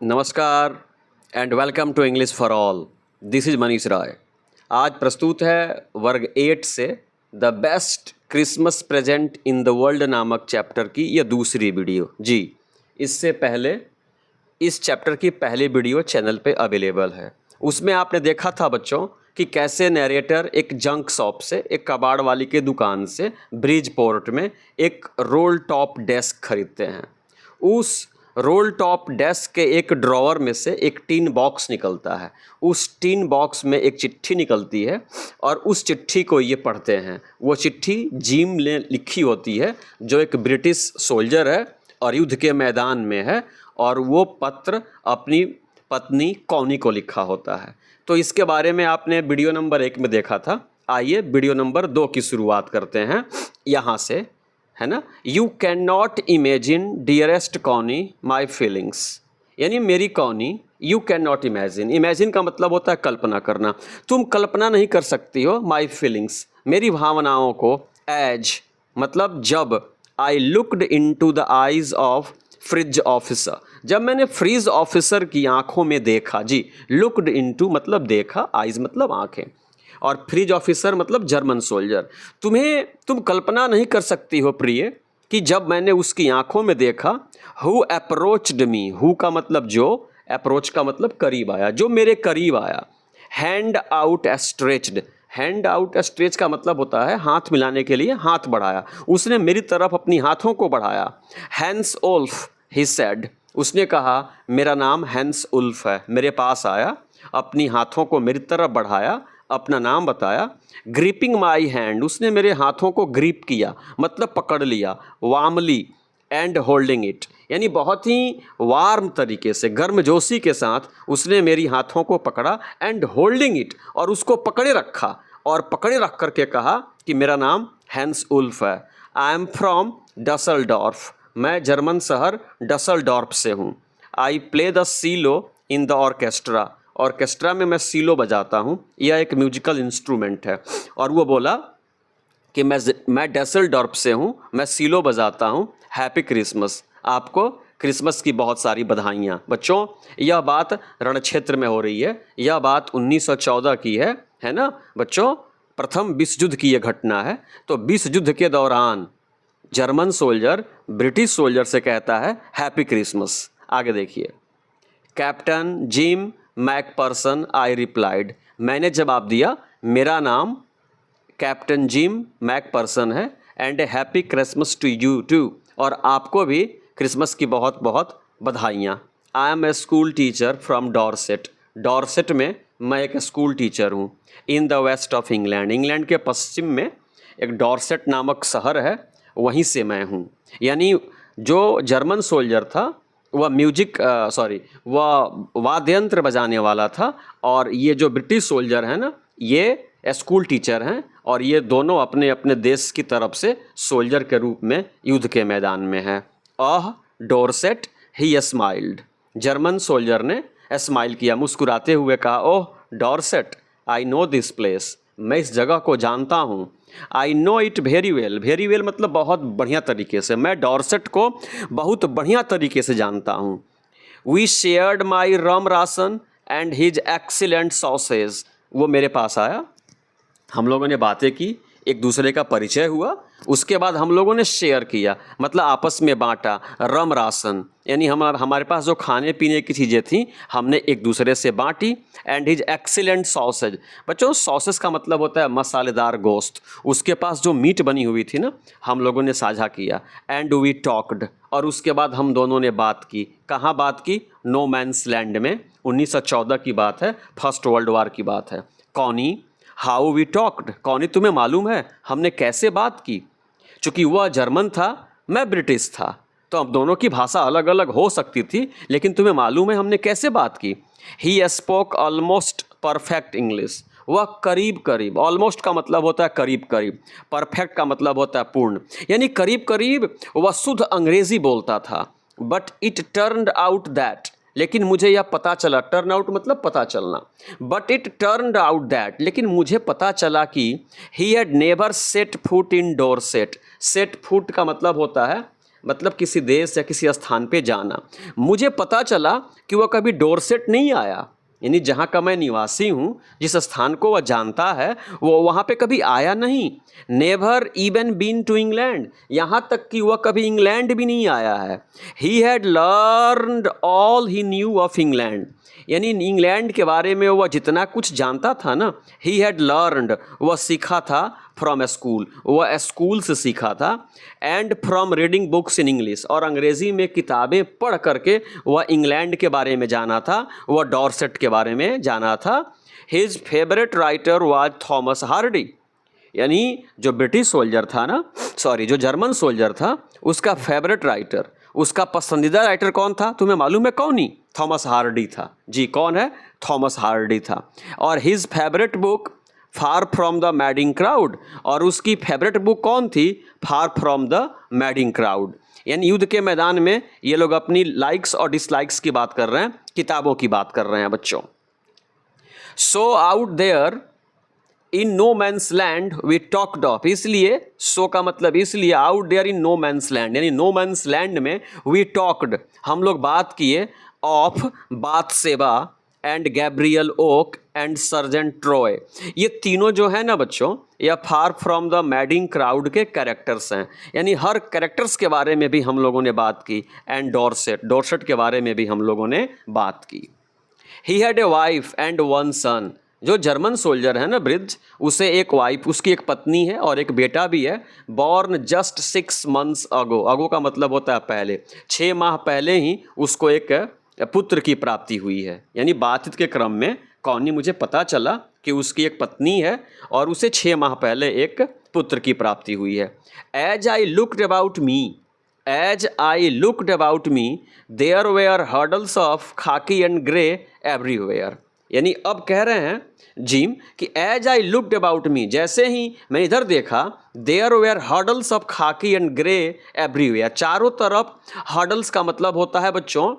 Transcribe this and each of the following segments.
नमस्कार and welcome to English for all. This is Manish Rai. आज प्रस्तुत है वर्ग 8 से the best Christmas present in the world नामक चैप्टर की यह दूसरी वीडियो। जी, इससे पहले इस चैप्टर की पहली वीडियो चैनल पे अवेलेबल है। उसमें आपने देखा था बच्चों कि कैसे नरेटर एक जंक शॉप से, एक कबाड़ वाली के दुकान से ब्रिजपोर्ट में एक रोल टॉप डेस्क खरीदते हैं। उस रोल टॉप डेस्क के एक ड्रॉवर में से एक टिन बॉक्स निकलता है। उस टिन बॉक्स में एक चिट्ठी निकलती है और उस चिट्ठी को ये पढ़ते हैं। वो चिट्ठी जिम ने लिखी होती है, जो एक ब्रिटिश सोल्जर है और युद्ध के मैदान में है, और वो पत्र अपनी पत्नी कॉनी को लिखा होता है। तो इसके बारे में आपने वीडियो नंबर 1 में देखा था। आइए वीडियो नंबर 2 की शुरुआत करते हैं यहाँ से, है ना। You can not imagine dearest Connie my feelings, यानी मेरी Connie. You can not imagine, imagine का मतलब होता है कल्पना करना। तुम कल्पना नहीं कर सकती हो माई फीलिंग्स, मेरी भावनाओं को। एज मतलब जब, I looked into the eyes of Fritz officer, जब मैंने फ्रिज ऑफिसर की आंखों में देखा। जी, लुकड इनटू मतलब देखा, आइज मतलब आंखें, और फ्रिज ऑफिसर मतलब जर्मन सोल्जर। तुम कल्पना नहीं कर सकती हो प्रिय कि जब मैंने उसकी आंखों में देखा। हु अप्रोच्ड मी, हु का मतलब जो, अप्रोच का मतलब करीब आया, जो मेरे करीब आया। Hand out stretched, hand out stretch का मतलब होता है हाथ मिलाने के लिए हाथ बढ़ाया। उसने मेरी तरफ अपनी हाथों को बढ़ाया। हैंस उल्फ ही सेड, उसने कहा मेरा नाम हैंस उल्फ है। मेरे पास आया, अपनी हाथों को मेरी तरफ बढ़ाया, अपना नाम बताया। ग्रिपिंग माई हैंड, उसने मेरे हाथों को ग्रिप किया मतलब पकड़ लिया। वार्मली एंड होल्डिंग इट, यानी बहुत ही वार्म तरीके से, गर्मजोशी के साथ उसने मेरी हाथों को पकड़ा। एंड होल्डिंग इट, और उसको पकड़े रखा, और पकड़े रख करके कहा कि मेरा नाम हैंस उल्फ है। आई एम फ्रॉम डसलडॉर्फ, मैं जर्मन शहर डसलडॉर्फ से हूँ। I play the silo in the orchestra, orchestra में मैं सीलो बजाता हूँ, यह एक म्यूजिकल इंस्ट्रूमेंट है। और वो बोला कि मैं डसलडॉर्फ से हूँ, मैं सीलो बजाता हूँ। हैप्पी क्रिसमस, आपको क्रिसमस की बहुत सारी बधाइयाँ। बच्चों, यह बात रणक्षेत्र में हो रही है, यह बात 1914 की है ना बच्चों। प्रथम विश्व युद्ध की यह घटना है। तो विश्व युद्ध के दौरान जर्मन सोल्जर ब्रिटिश सोल्जर से कहता है हैप्पी क्रिसमस। आगे देखिए। Captain Jim McPherson, I replied, मैंने जवाब दिया मेरा नाम कैप्टन जिम मैकपर्सन है। And a happy Christmas to you too, और आपको भी क्रिसमस की बहुत बहुत बधाइयाँ। I am a school teacher from Dorset, Dorset में मैं एक स्कूल टीचर हूँ। In the west of England, England के पश्चिम में एक डॉर्सेट नामक शहर है, वहीं से मैं हूँ। यानी जो जर्मन सोल्जर था वह वह वाद्य यंत्र बजाने वाला था, और ये जो ब्रिटिश सोल्जर हैं ना, ये स्कूल टीचर हैं, और ये दोनों अपने अपने देश की तरफ से सोल्जर के रूप में युद्ध के मैदान में हैं। Dorset he smiled, German soldier ने स्माइल किया, मुस्कुराते हुए कहा oh Dorset, I know this place, मैं इस जगह को जानता हूँ। I know it very well, very well मतलब बहुत बढ़िया तरीके से, मैं डॉर्सेट को बहुत बढ़िया तरीके से जानता हूँ। We shared my rum ration and his excellent sausage, वो मेरे पास आया, हम लोगों ने बातें की, एक दूसरे का परिचय हुआ। उसके बाद हम लोगों ने शेयर किया मतलब आपस में बांटा। रम राशन यानी हमारे पास जो खाने पीने की चीज़ें थी हमने एक दूसरे से बांटी। एंड हिज एक्सीलेंट सॉसेज, बच्चों सॉसेज का मतलब होता है मसालेदार गोश्त। उसके पास जो मीट बनी हुई थी ना, हम लोगों ने साझा किया। एंड वी टॉक्ड, और उसके बाद हम दोनों ने बात की। कहाँ बात की? नो मैंस लैंड में। 1914 की बात है, फर्स्ट वर्ल्ड वार की बात है। Connie how we talked, Connie तुम्हें मालूम है हमने कैसे बात की? चूँकि वह जर्मन था, मैं ब्रिटिश था, तो अब दोनों की भाषा अलग अलग हो सकती थी, लेकिन तुम्हें मालूम है हमने कैसे बात की। He spoke almost perfect English, वह करीब करीब, ऑलमोस्ट का मतलब होता है करीब करीब, परफेक्ट का मतलब होता है पूर्ण, यानी करीब करीब वह शुद्ध अंग्रेजी बोलता था। But it turned out that, लेकिन मुझे यह पता चला, टर्न आउट मतलब पता चलना। But it turned out that, लेकिन मुझे पता चला कि he had never set foot in Dorset. Set foot का मतलब होता है मतलब किसी देश या किसी स्थान पे जाना। मुझे पता चला कि वह कभी डोरसेट नहीं आया, यानी जहाँ का मैं निवासी हूँ, जिस स्थान को वह जानता है, वो वहाँ पे कभी आया नहीं। Never even been to England, यहाँ तक कि वह कभी इंग्लैंड भी नहीं आया है। He had learned all he new of England, यानी इंग्लैंड के बारे में वह जितना कुछ जानता था ना, ही हैड लर्नड, वह सीखा था फ्रॉम स्कूल, वह स्कूल से सीखा था, and from reading books in English, और अंग्रेज़ी में किताबें पढ़ करके वह इंग्लैंड के बारे में जाना था, वह डॉरसेट के बारे में जाना था। His favourite writer was Thomas Hardy, यानी जो ब्रिटिश सोल्जर था ना, जो जर्मन सोल्जर था, उसका फेवरेट राइटर, उसका पसंदीदा राइटर कौन था? तुम्हें मालूम है कौन? ही थॉमस हार्डी था। जी, कौन है? थॉमस हार्डी था। और his favourite book far from the Madding crowd, और उसकी फेवरेट बुक कौन थी? फार फ्रॉम द मैडिंग क्राउड। यानी युद्ध के मैदान में ये लोग अपनी लाइक्स और डिसलाइक्स की बात कर रहे हैं, किताबों की बात कर रहे हैं बच्चों। So out there in no man's land we talked of, इसलिए सो का मतलब इसलिए, out there in no man's land, यानी नो मैंस लैंड में वी टॉक्ड, हम लोग बात किए, of Bathsheba and Gabriel Oak and sergeant Troy. ये तीनों जो है ना बच्चों, या Far from the Madding Crowd के कैरेक्टर्स हैं, यानी हर कैरेक्टर्स के बारे में भी हम लोगों ने बात की। एंड डॉरसेट के बारे में भी हम लोगों ने बात की। He had a wife and one son, जो जर्मन सोल्जर है ना ब्रिज, उसे एक वाइफ, उसकी एक पत्नी है और एक बेटा भी है। बॉर्न जस्ट 6 months अगो, अगो का मतलब होता है पहले, 6 माह पहले ही उसको एक पुत्र की प्राप्ति हुई है। यानी बातचीत के क्रम में कौनी मुझे पता चला कि उसकी एक पत्नी है और उसे 6 माह पहले एक पुत्र की प्राप्ति हुई है। As I looked about me there were hurdles of khaki and grey everywhere, यानी अब कह रहे हैं जिम कि as I looked about me, जैसे ही मैं इधर देखा, there were hurdles of khaki and grey everywhere, चारों तरफ हर्डल्स का मतलब होता है बच्चों,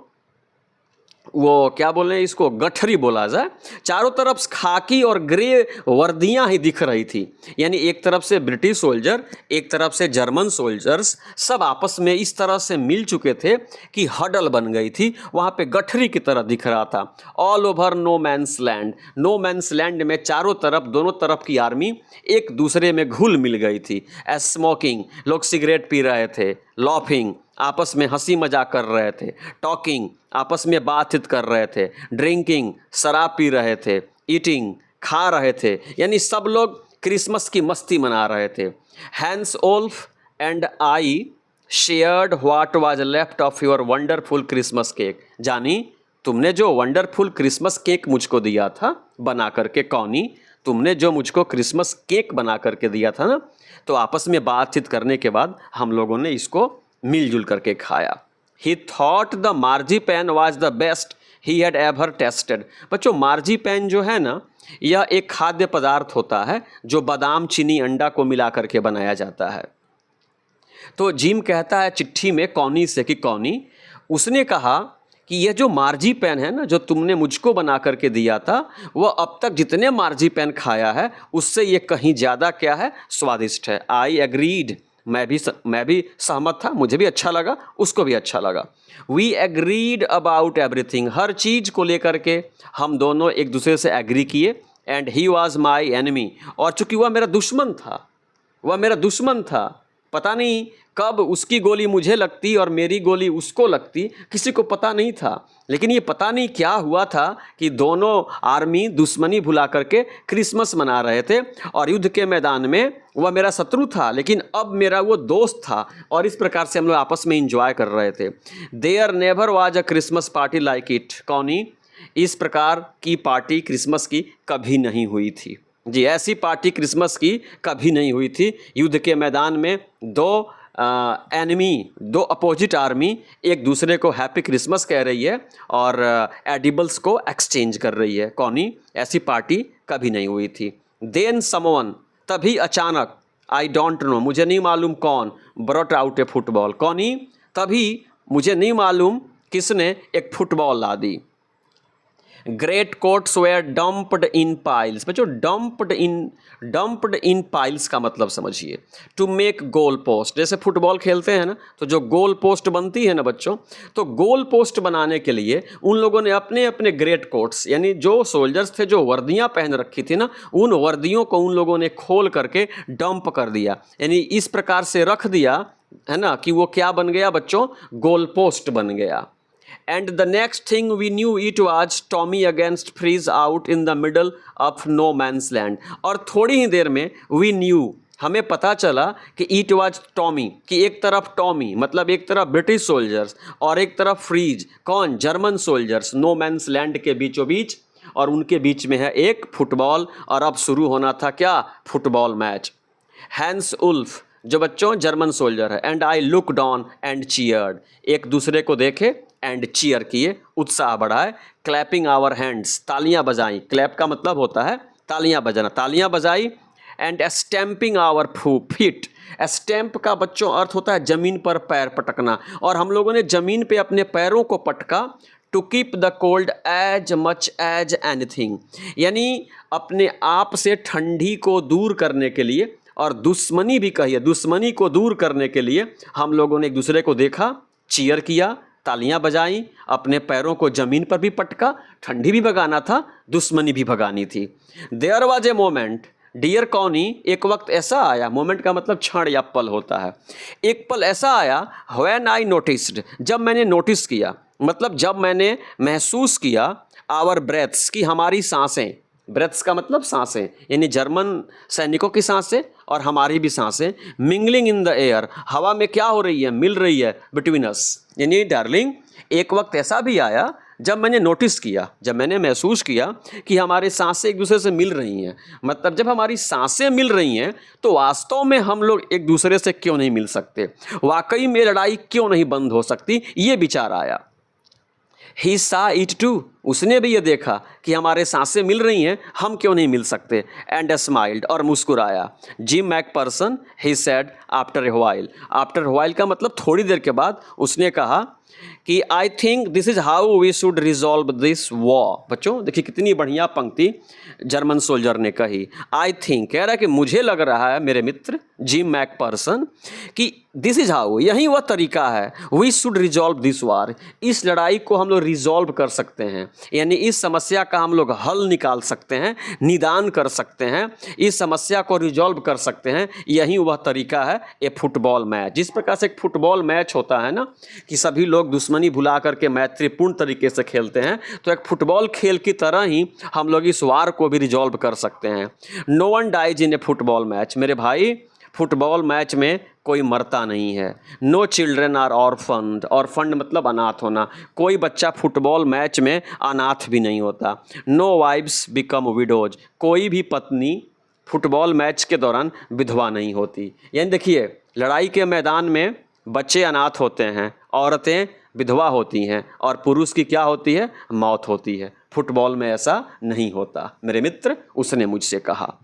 वो क्या बोले इसको, गठरी बोला जाए। चारों तरफ खाकी और ग्रे वर्दियां ही दिख रही थी, यानी एक तरफ से ब्रिटिश सोल्जर, एक तरफ से जर्मन सोल्जर्स, सब आपस में इस तरह से मिल चुके थे कि हडल बन गई थी, वहाँ पे गठरी की तरह दिख रहा था। All over no man's land, no man's land में चारों तरफ, दोनों तरफ की आर्मी एक दूसरे में घुल मिल गई थी। स्मोकिंग, लोग सिगरेट पी रहे थे। लॉफिंग, आपस में हंसी मजाक कर रहे थे। टॉकिंग, आपस में बातचीत कर रहे थे। ड्रिंकिंग, शराब पी रहे थे। ईटिंग, खा रहे थे, यानी सब लोग क्रिसमस की मस्ती मना रहे थे। Hans Wolf and I shared what was left of your wonderful Christmas cake, जानी तुमने जो वंडरफुल क्रिसमस केक मुझको दिया था बना करके, कौनी तुमने जो मुझको क्रिसमस केक बना करके दिया था ना, तो आपस में बातचीत करने के बाद हम लोगों ने इसको मिलजुल करके खाया। He thought the marzipan was the best he had ever tasted. बच्चों, मार्जीपैन जो है ना, यह एक खाद्य पदार्थ होता है जो बादाम, चीनी, अंडा को मिला करके बनाया जाता है। तो जिम कहता है चिट्ठी में कौनी से कि कौनी, उसने कहा कि यह जो मार्जीपैन है ना, जो तुमने मुझको बना करके दिया था, वह अब तक जितने मार्जीपैन खाया है उससे ये कहीं ज़्यादा क्या है, स्वादिष्ट है। आई एग्रीड, मैं भी सहमत था, मुझे भी अच्छा लगा, उसको भी अच्छा लगा। वी एग्रीड अबाउट एवरीथिंग, हर चीज़ को लेकर के हम दोनों एक दूसरे से एग्री किए। And he was my enemy, और चूंकि वह मेरा दुश्मन था, पता नहीं कब उसकी गोली मुझे लगती और मेरी गोली उसको लगती, किसी को पता नहीं था। लेकिन ये पता नहीं क्या हुआ था कि दोनों आर्मी दुश्मनी भुला करके क्रिसमस मना रहे थे, और युद्ध के मैदान में वह मेरा शत्रु था लेकिन अब मेरा वो दोस्त था, और इस प्रकार से हम लोग आपस में इंजॉय कर रहे थे। There never was a Christmas party like it, Connie इस प्रकार की पार्टी क्रिसमस की कभी नहीं हुई थी। जी, ऐसी पार्टी क्रिसमस की कभी नहीं हुई थी। युद्ध के मैदान में दो अपोजिट आर्मी एक दूसरे को हैप्पी क्रिसमस कह रही है और एडिबल्स को एक्सचेंज कर रही है। कौनी ऐसी पार्टी कभी नहीं हुई थी। देन समवन, तभी अचानक, आई डोंट नो, मुझे नहीं मालूम कौन, ब्रॉट आउट ए फुटबॉल, कौनी तभी मुझे नहीं मालूम किसने एक फुटबॉल ला दी। Great coats were dumped in piles. बच्चों डंप्ड इन पाइल्स का मतलब समझिए, टू मेक गोल पोस्ट। जैसे फुटबॉल खेलते हैं ना, तो जो गोल पोस्ट बनती है ना बच्चों, तो गोल पोस्ट बनाने के लिए उन लोगों ने अपने अपने ग्रेट कोट्स, यानी जो सोल्जर्स थे जो वर्दियां पहन रखी थी ना, उन वर्दियों को उन लोगों ने खोल करके डंप कर दिया, यानी इस प्रकार से रख दिया है ना कि वो क्या बन गया बच्चों, गोल पोस्ट बन गया। And the next thing we knew it was Tommy against freeze out in the middle of no man's land। और थोड़ी ही देर में we knew, हमें पता चला कि इट वाज टॉमी, कि एक तरफ टॉमी मतलब एक तरफ ब्रिटिश सोल्जर्स और एक तरफ फ्रीज, कौन, German soldiers, no man's land के बीचों बीच, और उनके बीच में है एक फुटबॉल, और अब शुरू होना था क्या, फुटबॉल मैच। हैंस उल्फ जो बच्चों जर्मन सोल्जर है, and I looked on and cheered, एक दूसरे को देखे एंड चीयर किए, उत्साह बढ़ाए, क्लैपिंग आवर हैंड्स, तालियां बजाई, क्लैप का मतलब होता है तालियां बजाना, तालियां बजाई, and stamping our feet. Stamp का बच्चों अर्थ होता है जमीन पर पैर पटकना, और हम लोगों ने जमीन पे अपने पैरों को पटका, to keep the cold as much as anything, यानी अपने आप से ठंडी को दूर करने के लिए, और दुश्मनी भी कहिए, दुश्मनी को दूर करने के लिए हम लोगों ने एक दूसरे को देखा, चीयर किया, तालियां बजाई, अपने पैरों को जमीन पर भी पटका, ठंडी भी भगाना था, दुश्मनी भी भगानी थी। There was a moment dear Connie, एक वक्त ऐसा आया, मोमेंट का मतलब क्षण या पल होता है, एक पल ऐसा आया, व्हेन आई नोटिस्ड, जब मैंने नोटिस किया, मतलब जब मैंने महसूस किया, आवर ब्रेथ्स, की हमारी सांसें, ब्रेथ्स का मतलब सांसें, यानी जर्मन सैनिकों की सांसें और हमारी भी सांसें, मिंगलिंग इन द एयर, हवा में क्या हो रही है, मिल रही है, बिटवीन अस, यानी डार्लिंग एक वक्त ऐसा भी आया जब मैंने नोटिस किया, जब मैंने महसूस किया कि हमारी सांसें एक दूसरे से मिल रही हैं, मतलब जब हमारी सांसें मिल रही हैं तो वास्तव में हम लोग एक दूसरे से क्यों नहीं मिल सकते, वाकई में लड़ाई क्यों नहीं बंद हो सकती, ये विचार आया। ही सा इट टू, उसने भी ये देखा कि हमारे सांसें मिल रही हैं, हम क्यों नहीं मिल सकते, एंड स्माइल्ड, और मुस्कुराया। Jim McPherson he said after a while, after while का मतलब थोड़ी देर के बाद, उसने कहा कि I think this is how we should resolve this war. बच्चों देखिए कितनी बढ़िया पंक्ति जर्मन सोल्जर ने कही, आई थिंक, कह रहा है कि मुझे लग रहा है मेरे मित्र जिम मैकपर्सन कि दिस इज हाउ, यही वह तरीका है, we should resolve this war, इस लड़ाई को हम लोग रिजॉल्व कर सकते हैं, यानी इस समस्या का हम लोग हल निकाल सकते हैं, निदान कर सकते हैं, इस समस्या को रिजॉल्व कर सकते हैं, यही वह तरीका है ये फुटबॉल मैच। जिस प्रकार से एक फुटबॉल मैच होता है ना कि सभी लोग दुश्मनी भुला करके मैत्रीपूर्ण तरीके से खेलते हैं, तो एक फुटबॉल खेल की तरह ही हम लोग इस वार को भी रिजॉल्व कर सकते हैं। No one dies in a football match, मेरे भाई फुटबॉल मैच में कोई मरता नहीं है। No children are orphaned, orphaned मतलब अनाथ होना, कोई बच्चा फुटबॉल मैच में अनाथ भी नहीं होता। नो वाइव्स बिकम विडोज, कोई भी पत्नी फुटबॉल मैच के दौरान विधवा नहीं होती। यानी देखिए लड़ाई के मैदान में बच्चे अनाथ होते हैं, औरतें विधवा होती हैं, और पुरुष की क्या होती है, मौत होती है। फुटबॉल में ऐसा नहीं होता मेरे मित्र, उसने मुझसे कहा।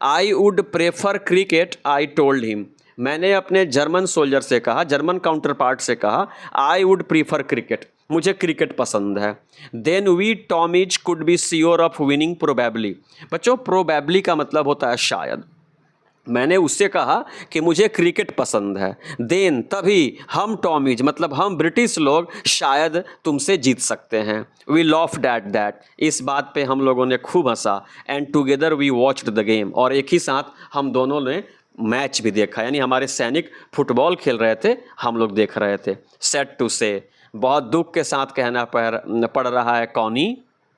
I would prefer cricket, I told him, मैंने अपने जर्मन सोल्जर से कहा, जर्मन काउंटर पार्ट से कहा, आई वुड प्रीफर क्रिकेट, मुझे क्रिकेट पसंद है। Then we Tommies could be sure of winning probably, बच्चों प्रोबेबली का मतलब होता है शायद, मैंने उससे कहा कि मुझे क्रिकेट पसंद है। देन तभी हम टॉमीज मतलब हम ब्रिटिश लोग शायद तुमसे जीत सकते हैं। वी लॉफ्ड एट दैट, इस बात पे हम लोगों ने खूब हंसा। And together we watched the game, और एक ही साथ हम दोनों ने मैच भी देखा, यानी हमारे सैनिक फुटबॉल खेल रहे थे, हम लोग देख रहे थे। सेड टू से, बहुत दुख के साथ कहना पड़ रहा है कॉनी।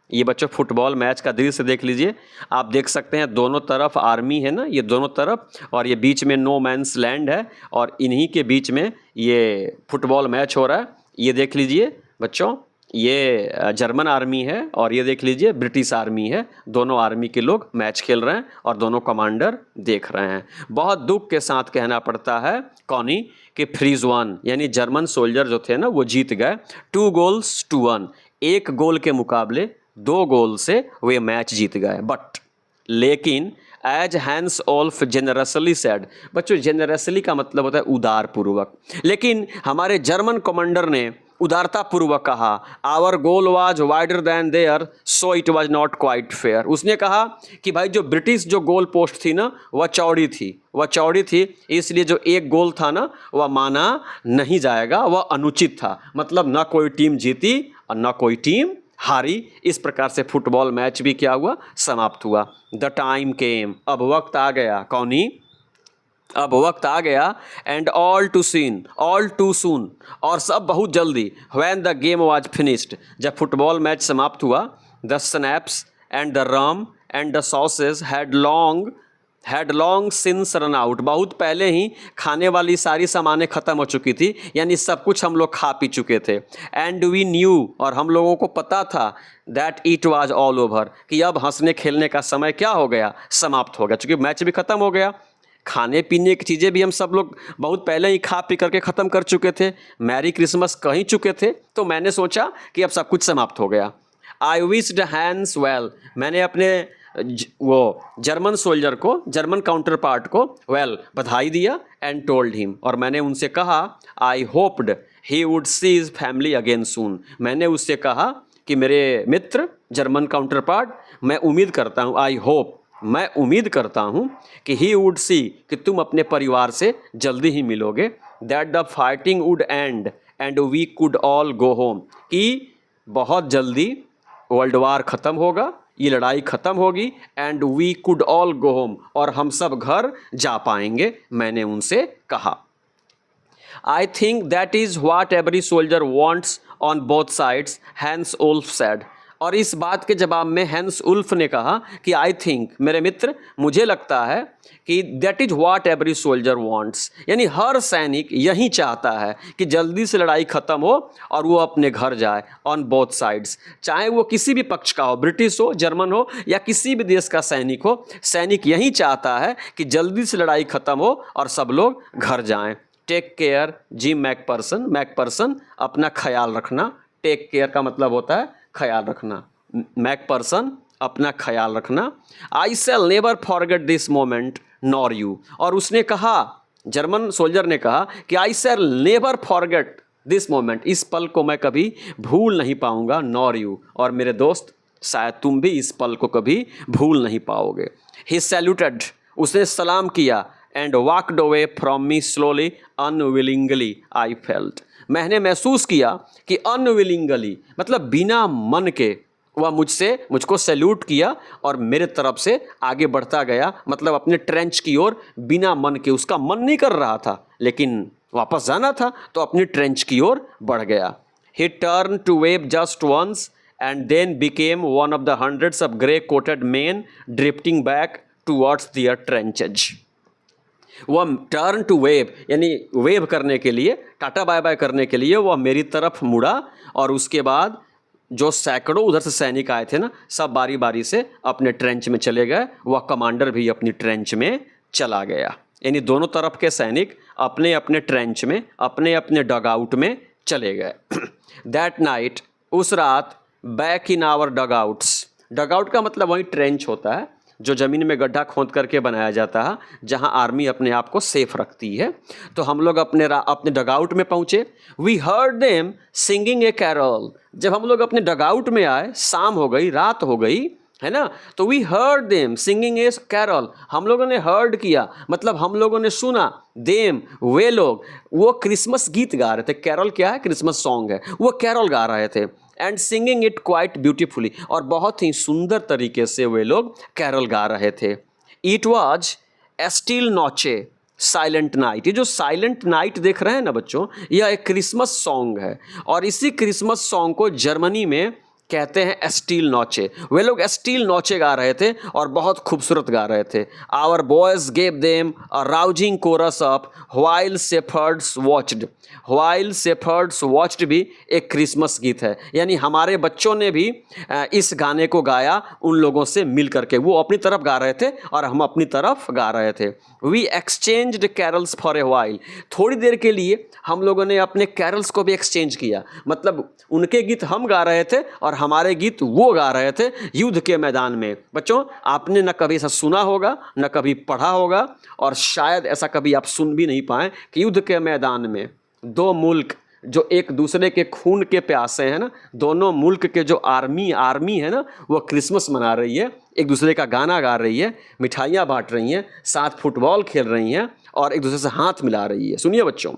ये बच्चों फुटबॉल मैच का दृश्य देख लीजिए, आप देख सकते हैं दोनों तरफ आर्मी है ना, ये दोनों तरफ, और ये बीच में नो मैंस लैंड है, और इन्हीं के बीच में ये फुटबॉल मैच हो रहा है। ये देख लीजिए बच्चों, ये जर्मन आर्मी है और ये देख लीजिए ब्रिटिश आर्मी है, दोनों आर्मी के लोग मैच खेल रहे हैं और दोनों कमांडर देख रहे हैं। बहुत दुख के साथ कहना पड़ता है कॉनी कि फ्रीज वन, यानी जर्मन सोल्जर जो थे ना वो जीत गए 2 गोल्स टू 1, एक गोल के मुकाबले 2 गोल से वे मैच जीत गए। बट लेकिन एज हैंस ओल्फ जेनरसली सेड, बच्चों जेनरसली का मतलब होता है उदार पूर्वक, लेकिन हमारे जर्मन कमांडर ने उदारतापूर्वक कहा, our goal was wider than their so it was not quite fair. उसने कहा कि भाई जो ब्रिटिश जो गोल पोस्ट थी ना वह चौड़ी थी, इसलिए जो एक गोल था ना वह माना नहीं जाएगा, वह अनुचित था। मतलब ना कोई टीम जीती और ना कोई टीम हारी। इस प्रकार से फुटबॉल मैच भी क्या हुआ, समाप्त हुआ। द टाइम केम, अब वक्त आ गया। कौनी? अब वक्त आ गया। एंड ऑल टू सून, और सब बहुत जल्दी। When the game was finished, जब फुटबॉल मैच समाप्त हुआ। The snaps and the rum and the sausage had long since run out, बहुत पहले ही खाने वाली सारी सामानें ख़त्म हो चुकी थी, यानी सब कुछ हम लोग खा पी चुके थे। एंड वी न्यू, और हम लोगों को पता था, that it was all over, कि अब हंसने खेलने का समय क्या हो गया, समाप्त हो गया, क्योंकि मैच भी ख़त्म हो गया। खाने पीने की चीज़ें भी हम सब लोग बहुत पहले ही खा पी करके ख़त्म कर चुके थे, मैरी क्रिसमस कह ही चुके थे। तो मैंने सोचा कि अब सब कुछ समाप्त हो गया। आई विश्ड हैंस वेल, मैंने अपने वो जर्मन सोल्जर को, जर्मन काउंटर पार्ट को वेल बधाई दिया। एंड टोल्ड हिम, और मैंने उनसे कहा, I hoped he would see his family again soon, मैंने उससे कहा कि मेरे मित्र जर्मन काउंटर पार्ट, मैं उम्मीद करता हूँ, मैं उम्मीद करता हूँ कि ही वुड सी, कि तुम अपने परिवार से जल्दी ही मिलोगे। That the fighting would end we could all go home, कि बहुत जल्दी वर्ल्ड वार ख़त्म होगा, ये लड़ाई ख़त्म होगी। And we could all go home, और हम सब घर जा पाएंगे, मैंने उनसे कहा। I think that is what every soldier wants on both sides, Hans Wolf said, और इस बात के जवाब में हैंस उल्फ ने कहा कि आई थिंक, मेरे मित्र, मुझे लगता है कि that is what every soldier wants, यानी हर सैनिक यही चाहता है कि जल्दी से लड़ाई ख़त्म हो और वो अपने घर जाए। ऑन बोथ साइड्स, चाहे वो किसी भी पक्ष का हो, ब्रिटिश हो, जर्मन हो, या किसी भी देश का सैनिक हो, सैनिक यही चाहता है कि जल्दी से लड़ाई ख़त्म हो और सब लोग घर जाएँ। टेक केयर जिम मैकपर्सन, अपना ख्याल रखना। टेक केयर का मतलब होता है ख्याल रखना, मैकपर्सन, अपना ख्याल रखना। I shall never forget this moment nor you, और उसने कहा, जर्मन सोल्जर ने कहा कि I shall never forget this moment, इस पल को मैं कभी भूल नहीं पाऊंगा, नॉर यू, और मेरे दोस्त शायद तुम भी इस पल को कभी भूल नहीं पाओगे। ही सैल्यूटेड, उसने सलाम किया। And walked away from me slowly unwillingly I felt, मैंने महसूस किया कि अनविलिंगली मतलब बिना मन के वह मुझको सैल्यूट किया और मेरे तरफ से आगे बढ़ता गया, मतलब अपने ट्रेंच की ओर बिना मन के। उसका मन नहीं कर रहा था लेकिन वापस जाना था, तो अपनी ट्रेंच की ओर बढ़ गया। He turn to wave just once and then became one of the hundreds of grey coated men drifting back towards their trenches. वह टर्न टू वेव यानी वेव करने के लिए, टाटा बाय बाय करने के लिए वह मेरी तरफ मुड़ा, और उसके बाद जो सैकड़ों उधर से सैनिक आए थे ना, सब बारी बारी से अपने ट्रेंच में चले गए। वह कमांडर भी अपनी ट्रेंच में चला गया, यानी दोनों तरफ के सैनिक अपने अपने ट्रेंच में, अपने अपने डग आउट में चले गए। दैट नाइट, उस रात, back in our dugouts, dugout का मतलब वही ट्रेंच होता है जो ज़मीन में गड्ढा खोद करके बनाया जाता है, जहां आर्मी अपने आप को सेफ रखती है। तो हम लोग अपने डगआउट में पहुंचे। We heard them singing a carol, जब हम लोग अपने डगआउट में आए, शाम हो गई, रात हो गई, है ना, तो we heard them singing a carol, हम लोगों ने हर्ड किया, मतलब हम लोगों ने सुना, देम वे लोग, वो क्रिसमस गीत गा रहे थे। कैरल क्या है? क्रिसमस सॉन्ग है, वो कैरल गा रहे थे। And singing it quite beautifully, और बहुत ही सुंदर तरीके से वे लोग कैरल गा रहे थे। इट वॉज स्टिल नॉचे साइलेंट नाइट, ये जो साइलेंट नाइट देख रहे हैं ना बच्चों, यह एक क्रिसमस सॉन्ग है, और इसी क्रिसमस सॉन्ग को जर्मनी में कहते हैं स्टील नॉचे। वे लोग स्टील नॉचे गा रहे थे और बहुत खूबसूरत गा रहे थे। Our boys gave them a rousing chorus of while shepherds watched, while shepherds watched भी एक क्रिसमस गीत है, यानी हमारे बच्चों ने भी इस गाने को गाया उन लोगों से मिल करके। वो अपनी तरफ गा रहे थे और हम अपनी तरफ गा रहे थे। We exchanged carols for a while, थोड़ी देर के लिए हम लोगों ने अपने कैरल्स को भी एक्सचेंज किया, मतलब उनके गीत हम गा रहे थे और हमारे गीत वो गा रहे थे युद्ध के मैदान में। बच्चों, आपने न कभी ऐसा सुना होगा, न कभी पढ़ा होगा, और शायद ऐसा कभी आप सुन भी नहीं पाए कि युद्ध के मैदान में दो मुल्क जो एक दूसरे के खून के प्यासे हैं ना, दोनों मुल्क के जो आर्मी है ना, वो क्रिसमस मना रही है, एक दूसरे का गाना गा रही है, मिठाइयाँ बांट रही हैं, साथ फुटबॉल खेल रही हैं और एक दूसरे से हाथ मिला रही है। सुनिए बच्चों,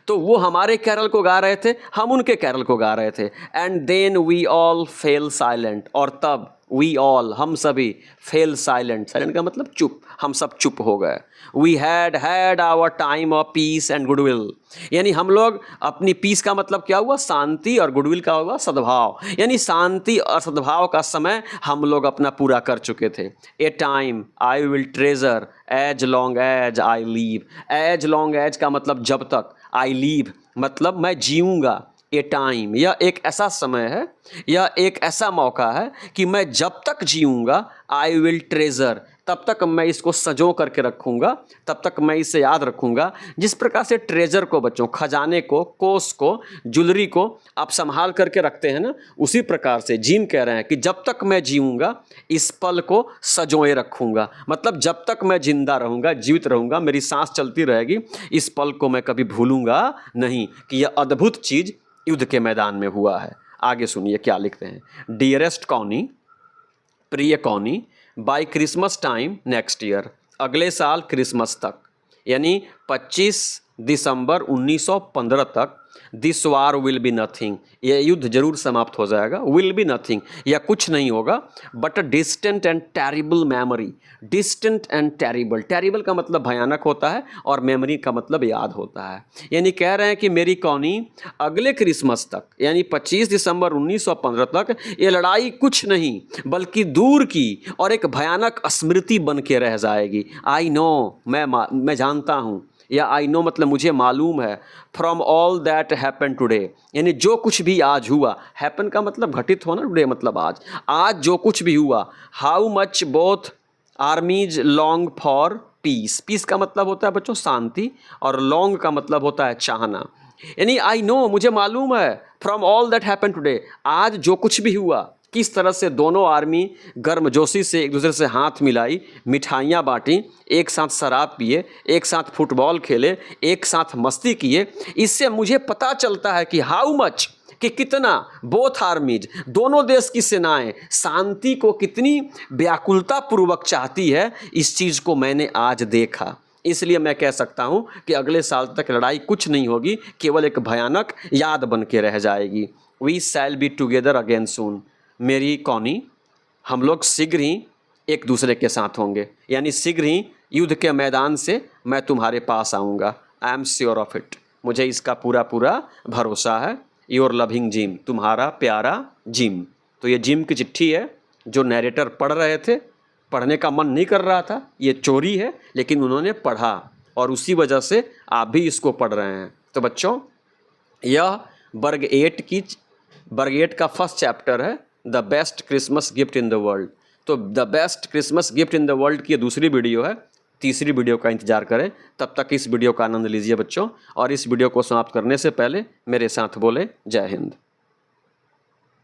तो वो हमारे कैरल को गा रहे थे, हम उनके कैरल को गा रहे थे। And then we all fell silent, और तब वी ऑल, हम सभी, फेल साइलेंट, साइलेंट का मतलब चुप, हम सब चुप हो गए। We had our time of peace and goodwill, यानी हम लोग अपनी पीस का मतलब क्या हुआ, शांति, और गुडविल का हुआ सद्भाव, यानी शांति और सद्भाव का समय हम लोग अपना पूरा कर चुके थे। A time I will treasure as long as I live, as long as का मतलब जब तक, आई लीव मतलब मैं जीऊँगा। ए टाइम, यह एक ऐसा समय है, यह एक ऐसा मौका है कि मैं जब तक जीऊँगा, आई विल ट्रेजर, तब तक मैं इसको सजो करके रखूँगा, तब तक मैं इसे याद रखूँगा। जिस प्रकार से ट्रेजर को बच्चों, खजाने को, कोष को, ज्वेलरी को आप संभाल करके रखते हैं ना, उसी प्रकार से जिम कह रहे हैं कि जब तक मैं जीऊँगा इस पल को सजोए रखूँगा। मतलब जब तक मैं जिंदा रहूँगा, जीवित रहूँगा, मेरी सांस चलती रहेगी, इस पल को मैं कभी भूलूँगा नहीं कि यह अद्भुत चीज़ युद्ध के मैदान में हुआ है। आगे सुनिए क्या लिखते हैं। डियरेस्ट कॉनी, प्रिय Connie, by Christmas time next year, अगले साल क्रिसमस तक, यानी 25 दिसंबर 1915 तक, this war will be nothing, यह युद्ध जरूर समाप्त हो जाएगा। विल बी नथिंग, यह कुछ नहीं होगा, but a distant and terrible memory, distant and terrible, terrible का मतलब भयानक होता है और मेमोरी का मतलब याद होता है। यानी कह रहे हैं कि मेरी कॉनी अगले क्रिसमस तक, यानी 25 दिसंबर 1915 तक, ये लड़ाई कुछ नहीं बल्कि दूर की और एक भयानक स्मृति बन के रह जाएगी। आई नो, मैं जानता हूँ, या आई नो मतलब मुझे मालूम है। From all that happen today, यानी जो कुछ भी आज हुआ, हैपन का मतलब घटित होना, टुडे मतलब आज, आज जो कुछ भी हुआ। How much both armies long for peace, peace का मतलब होता है बच्चों शांति, और लॉन्ग का मतलब होता है चाहना। यानी आई नो, मुझे मालूम है, from all that happen today, आज जो कुछ भी हुआ, किस तरह से दोनों आर्मी गर्मजोशी से एक दूसरे से हाथ मिलाई, मिठाइयाँ बांटी, एक साथ शराब पिए, एक साथ फुटबॉल खेले, एक साथ मस्ती किए। इससे मुझे पता चलता है कि हाउ मच, कि कितना, बोथ आर्मीज, दोनों देश की सेनाएं शांति को कितनी व्याकुलता पूर्वक चाहती है, इस चीज़ को मैंने आज देखा। इसलिए मैं कह सकता हूँ कि अगले साल तक लड़ाई कुछ नहीं होगी, केवल एक भयानक याद बन के रह जाएगी। We shall be together again soon, मेरी कॉनी, हम लोग शीघ्र ही एक दूसरे के साथ होंगे, यानी शीघ्र ही युद्ध के मैदान से मैं तुम्हारे पास आऊँगा। I am sure of it, मुझे इसका पूरा पूरा भरोसा है। योर लविंग जिम, तुम्हारा प्यारा जिम। तो ये जिम की चिट्ठी है जो नैरेटर पढ़ रहे थे, पढ़ने का मन नहीं कर रहा था, ये चोरी है, लेकिन उन्होंने पढ़ा और उसी वजह से आप भी इसको पढ़ रहे हैं। तो बच्चों, यह वर्ग 8 का फर्स्ट चैप्टर है, the best Christmas gift in the world. तो the best Christmas gift in the world की दूसरी वीडियो है, तीसरी वीडियो का इंतजार करें। तब तक इस वीडियो का आनंद लीजिए बच्चों, और इस वीडियो को समाप्त करने से पहले मेरे साथ बोले जय हिंद।